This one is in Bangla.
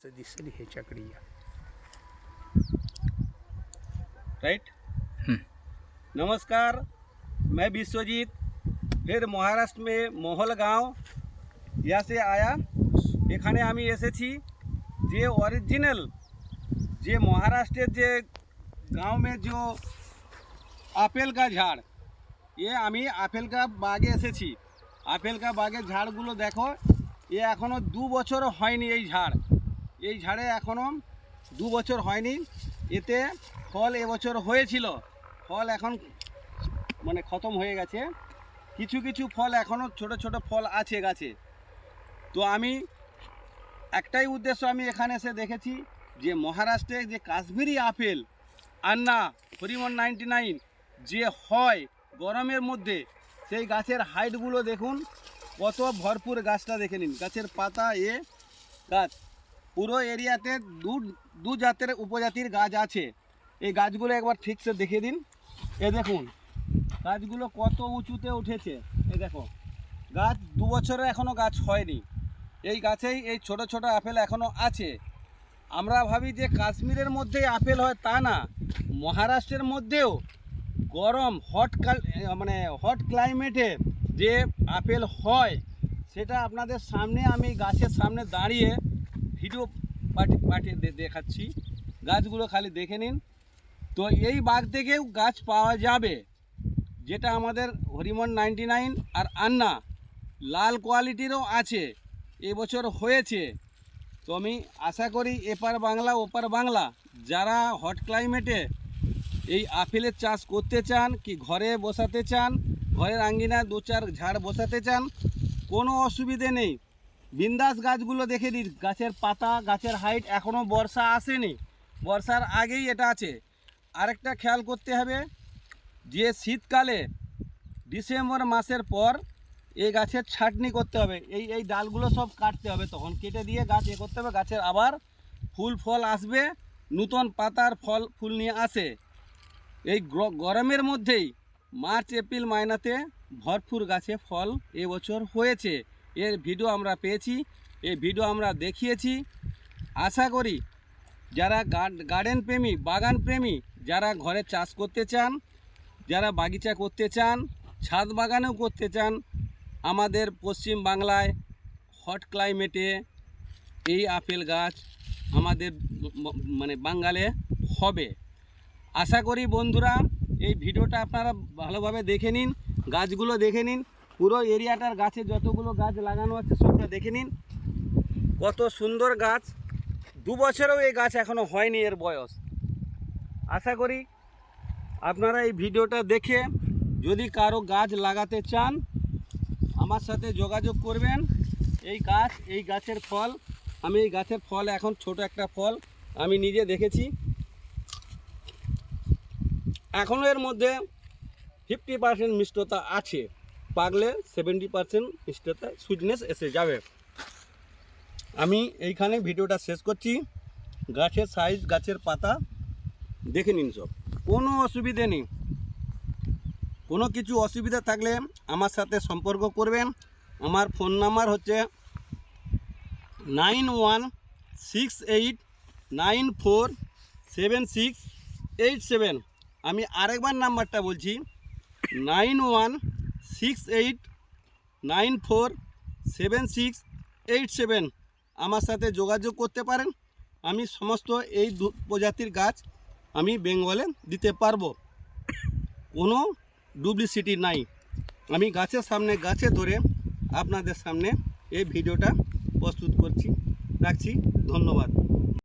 दिसली ह्याच्याकडे या राइट। नमस्कार, मैं विश्वजीत फिर महाराष्ट्र में मोहल गांव यहाँ से आया। এখানে আমি এসেছি যে অরিজিনাল যে মহারাষ্ট্রের যে गांव में जो আপেল का झाड़ ये আমি আপেল का বাগে এসেছি। আপেল का বাগে ঝাড়গুলো দেখো, এ এখনো 2 বছরও হয়নি। এই ঝাড়ে এখনো 2 বছর হয়নি। এতে ফল এবছর হয়েছিল, ফল এখন মানে খতম হয়ে গেছে। কিছু কিছু ফল এখনো ছোট ছোট ফল আছে গাছে। তো আমি একটাই উদ্দেশ্য, আমি এখানে এসে দেখেছি যে মহারাষ্ট্রে যে কাশ্মীরি আপেল আন্না হরিমন 99 যে হয় গরমের মধ্যে, সেই গাছের হাইটগুলো দেখুন কত ভরপুর। গাছটা দেখে নিন, গাছের পাতা গাছ পুরো এরিয়াতে দু জাতের উপজাতির গাছ আছে। এই গাছগুলো একবার ঠিকসে দেখে দিন। এ দেখুন গাছগুলো কত উঁচুতে উঠেছে। এ দেখো গাছ 2 বছরে এখনও গাছ হয়নি। এই গাছেই এই ছোট ছোট আপেল এখনও আছে। আমরা ভাবি যে কাশ্মীরের মধ্যেই আপেল হয়, তা না, মহারাষ্ট্রের মধ্যেও গরম হট ক্লাইমেটে যে আপেল হয় সেটা আপনাদের সামনে আমি গাছের সামনে দাঁড়িয়ে ভিডিও পাঠিয়ে দেখাচ্ছি। গাছগুলো খালি দেখে নিন। তো এই বাগ থেকেও গাছ পাওয়া যাবে, যেটা আমাদের হরিমন 99 আর আন্না লাল কোয়ালিটিরও আছে, এবছর হয়েছে। তো আমি আশা করি এপার বাংলা ওপার বাংলা যারা হট ক্লাইমেটে এই আপেলের চাষ করতে চান, কি ঘরে বসাতে চান, ঘরের আঙ্গিনা 2-4 ঝাড় বসাতে চান, কোনো অসুবিধে নেই। বিন্দাস গাছগুলো দেখে দিন, গাছের পাতা, গাছের হাইট এখনও বর্ষা আসেনি, বর্ষার আগেই এটা আছে। আরেকটা খেয়াল করতে হবে যে শীতকালে ডিসেম্বর মাসের পর এই গাছের ছাঁটনি করতে হবে। এই ডালগুলো সব কাটতে হবে, তখন কেটে দিয়ে গাছ করতে হবে। গাছের আবার ফল আসবে, নূতন পাতার ফুল নিয়ে আসে। এই গরমের মধ্যেই মার্চ এপ্রিল মাইনাতে ভরপুর গাছে ফল এবছর হয়েছে। এর ভিডিও আমরা পেয়েছি, এই ভিডিও আমরা দেখিয়েছি। আশা করি যারা গার্ডেন প্রেমী, বাগান প্রেমী, যারা ঘরে চাষ করতে চান, যারা বাগিচা করতে চান, ছাদ বাগানেও করতে চান, আমাদের পশ্চিম বাংলায় হট ক্লাইমেটে এই আপেল গাছ আমাদের বাঙ্গালে হবে। আশা করি বন্ধুরা এই ভিডিওটা আপনারা ভালোভাবে দেখে নিন, গাছগুলো দেখে নিন, পুরো এরিয়াটার গাছে যতগুলো গাছ লাগানো আছে সবটা দেখে নিন। কত সুন্দর গাছ, 2 বছরেও এই গাছ এখনও হয়নি এর বয়স। আশা করি আপনারা এই ভিডিওটা দেখে যদি কারো গাছ লাগাতে চান আমার সাথে যোগাযোগ করবেন। এই গাছের ফল, আমি এই গাছের ফল এখন ছোট একটা ফল আমি নিজে দেখেছি। এখনও এর মধ্যে 50% মিষ্টতা আছে, পাকলে 70% মিষ্টতা সুইটনেস এসে যাবে। আমি এইখানে ভিডিওটা শেষ করছি। গাছের সাইজ, গাছের পাতা দেখে নিন সব, কোনো অসুবিধে নেই। কোনো কিছু অসুবিধা থাকলে আমার সাথে সম্পর্ক করবেন। আমার ফোন নাম্বার হচ্ছে 9168947687। আমি আরেকবার নাম্বারটা বলছি, 9168947687। আমার সাথে যোগাযোগ করতে পারেন। আমি সমস্ত এই প্রজাতির গাছ আমি বেঙ্গলে দিতে পারবো, কোনো ডুপ্লিসিটি নাই। আমি গাছের সামনে গাছে ধরে আপনাদের সামনে এই ভিডিওটা প্রস্তুত করছি। রাখছি, ধন্যবাদ।